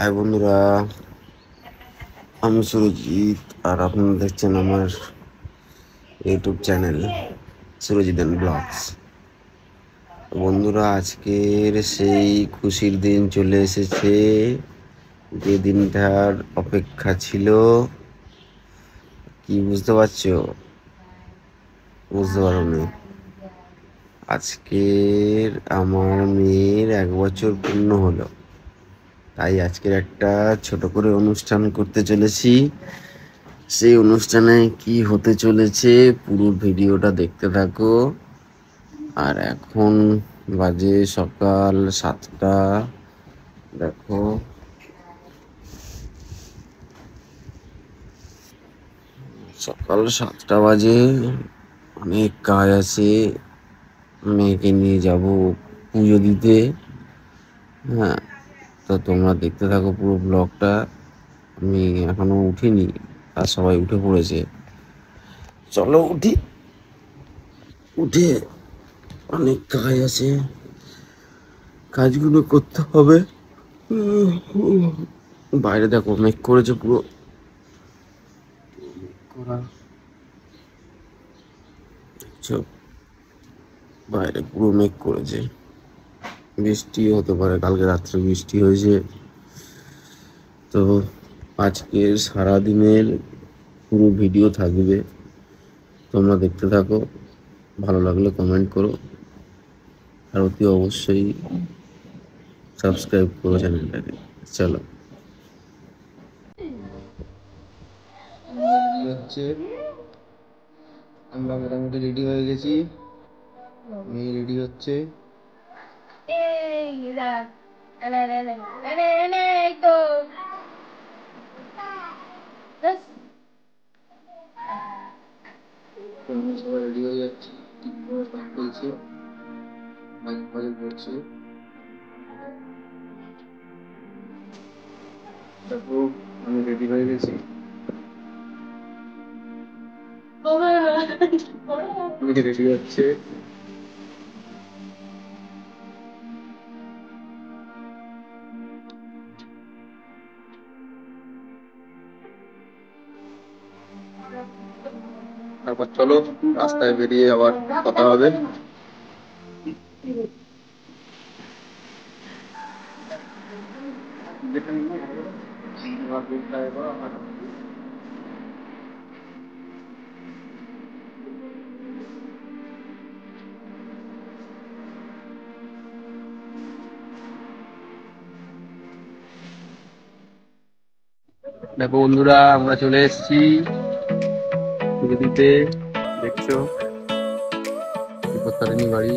High বন্ধুরা, আমি সুরজিৎ আর আপনারা দেখছেন আমার YouTube channel Surajit and blogs. বন্ধুরা, আজকের সেই খুশির দিন চলে এসেছে, যে দিনটার অপেক্ষা ছিল। কি বুঝতে পারছো? বুঝতে পারো না? আজকের আমার মেয়ের 1 বছর পূর্ণ হলো, তাই আজকের একটা ছোট করে অনুষ্ঠান করতে চলেছি। সেই অনুষ্ঠানে কি হতে চলেছে পুরো ভিডিওটা দেখতে থাকো। আর এখন বাজে সকাল 7টা। দেখো, সকাল 7টা বাজে। অনেক কাজ আছে, মেয়েকে নিয়ে যাব পুজো দিতে। হ্যাঁ, তো তোমরা দেখতে থাকো পুরো ব্লগটা। আমি এখনো উঠিনি, আর সবাই উঠে পড়েছে। চলো উঠি, উঠে অনেক কাজ আছে, কাজগুলো করতে হবে। বাইরে দেখো, মেঘ করেছে পুরো। বাইরে পুরো মেঘ করেছে, বৃষ্টি হতে পারে। কালকে রাত্রে বৃষ্টি হয়েছে। তো আজকের সারাদিনের পুরো ভিডিও থাকবে, তোমরা দেখতে থাকো। ভালো লাগলে কমেন্ট করো, আর অতি অবশ্যই সাবস্ক্রাইব করো চ্যানেলটাকে। চলো, হচ্ছে আমরা মোটামুটি রেডি হয়ে গেছি। মেয়ে রেডি হচ্ছে। সবাই রেডি হয়ে যাচ্ছে, বলছে বাজে পড়ছে। দেখো, আমি রেডি হয়ে গেছি। রেডি হচ্ছে। তারপর চলো, রাস্তায় বেরিয়ে আবার কথা হবে। দেখো বন্ধুরা, আমরা চলে এসেছি পুজো দিতে। দেখছো বিপত্তারিণী বাড়ি।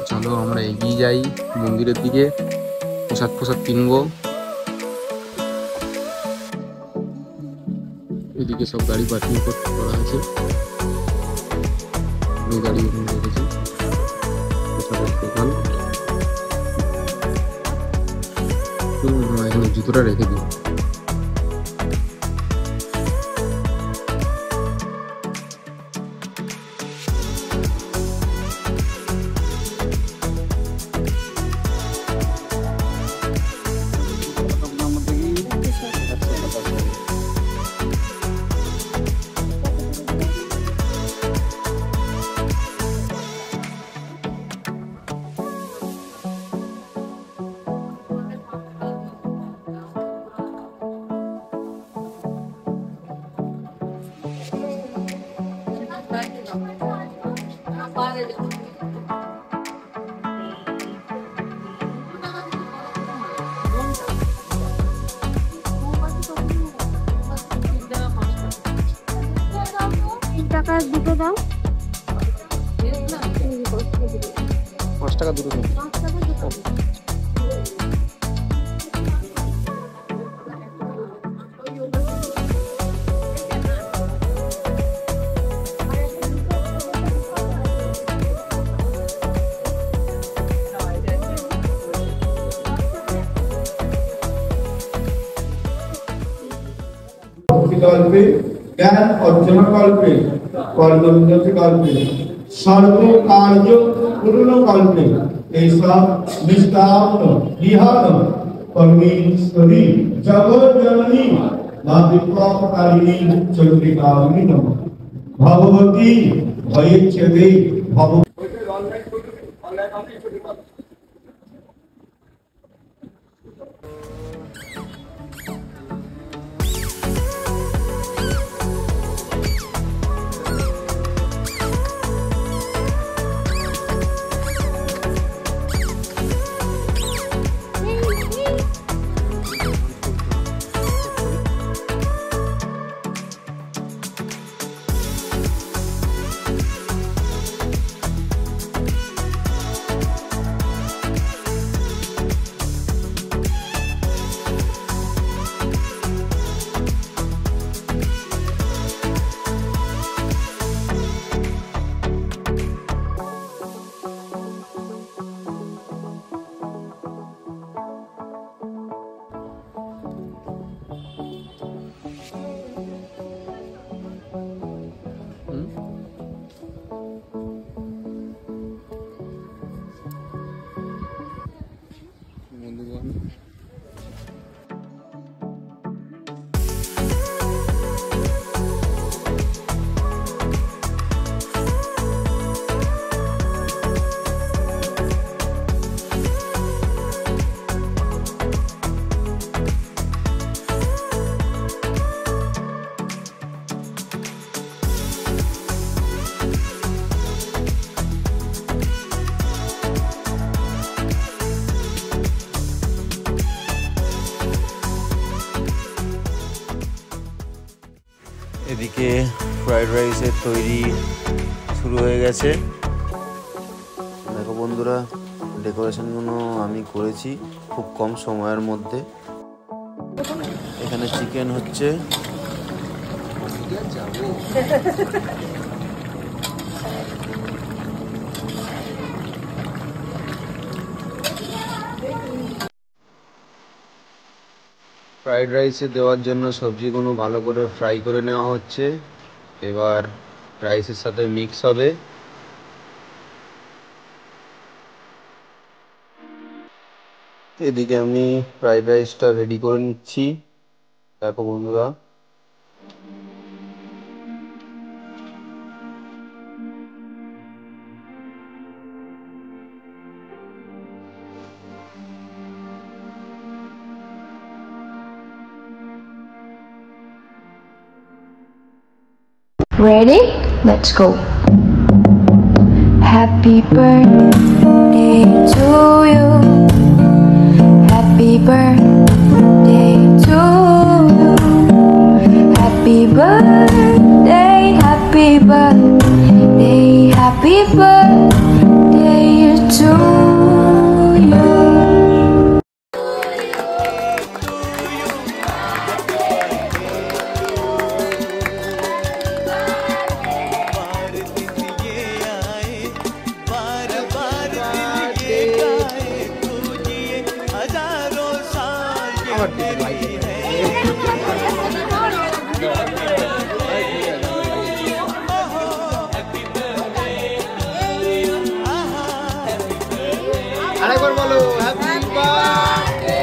চলো আমরা এগিয়ে যাই মন্দিরের দিকে, প্রসাদ কিনবো। এদিকে সব গাড়ি পার্কিং করা আছে, গাড়ি এখানে রেখেছি। প্রসাদের দোকান, এখানে জুতোটা রেখে দিই। টাকা দুটো দাও, 5 টাকা দুটো দিন। কল্পে জ্ঞান অর্জন কল্পে কর্মোন্নতি কল্পে সর্ব কার্য পূর্ণ কল্পে এইসব নিষ্কাম বিহার परमेश्वरी जगत जननी मां विप्लवकारिणी चंद्रिकारिणी नमः भगवती भयच्छेदे भव এদিকে ফ্রাইড রাইসের তৈরি শুরু হয়ে গেছে। দেখো বন্ধুরা, ডেকোরেশনগুলো আমি করেছি খুব কম সময়ের মধ্যে। এখানে চিকেন হচ্ছে, ফ্রাইড রাইসে দেওয়ার জন্য সবজিগুলো ভালো করে ফ্রাই করে নেওয়া হচ্ছে। এবার রাইসের সাথে মিক্স হবে। এদিকে আমি ফ্রাইড রাইসটা রেডি করে নিচ্ছি। দেখো বন্ধুরা, Ready? Let's go. Happy birthday to you. Happy birthday to you. Happy birthday, happy birthday, happy birthday to you. আরেকবার বলো হ্যাপি বার্থডে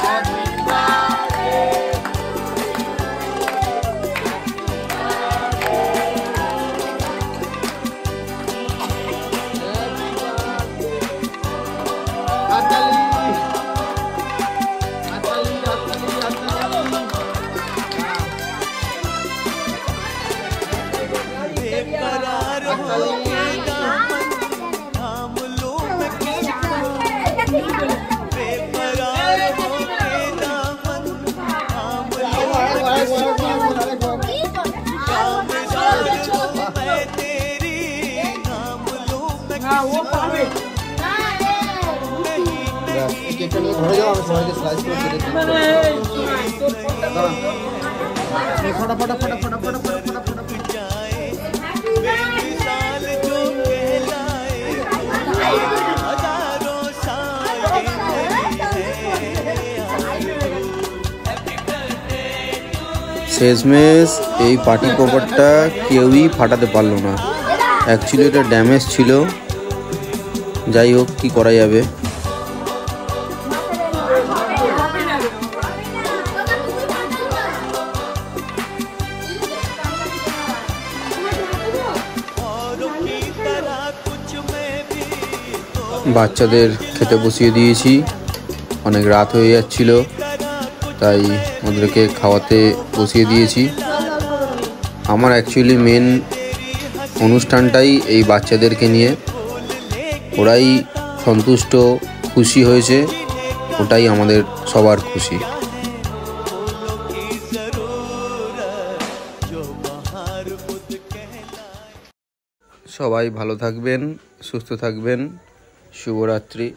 হ্যাপি বার্থডে। হাততালি হাততালি হাততালি হাততালি হাততালি। কেকটা নিয়ে ঘরে যাও, আমি সবাইকে স্লাইস করে কেটে দিচ্ছি। ফটাফট ফটাফট ফটাফট ফটাফট ফটাফট। শেষমেশ এই পার্টি পপারটা কেউই ফাটাতে পারলো না। অ্যাকচুয়ালি এটা ড্যামেজ ছিল, যাই হোক কি করা যাবে। বাচ্চাদের খেতে বসিয়ে দিয়েছি, অনেক রাত হয়ে যাচ্ছিল তাই ওদেরকে খাওয়াতে বসিয়ে দিয়েছি। আমার অ্যাকচুয়ালি মেন অনুষ্ঠানটাই এই বাচ্চাদেরকে নিয়ে, ওরাই সন্তুষ্ট খুশি হয়েছে, ওটাই আমাদের সবার খুশি। সবাই ভালো থাকবেন, সুস্থ থাকবেন, শুভরাত্রি।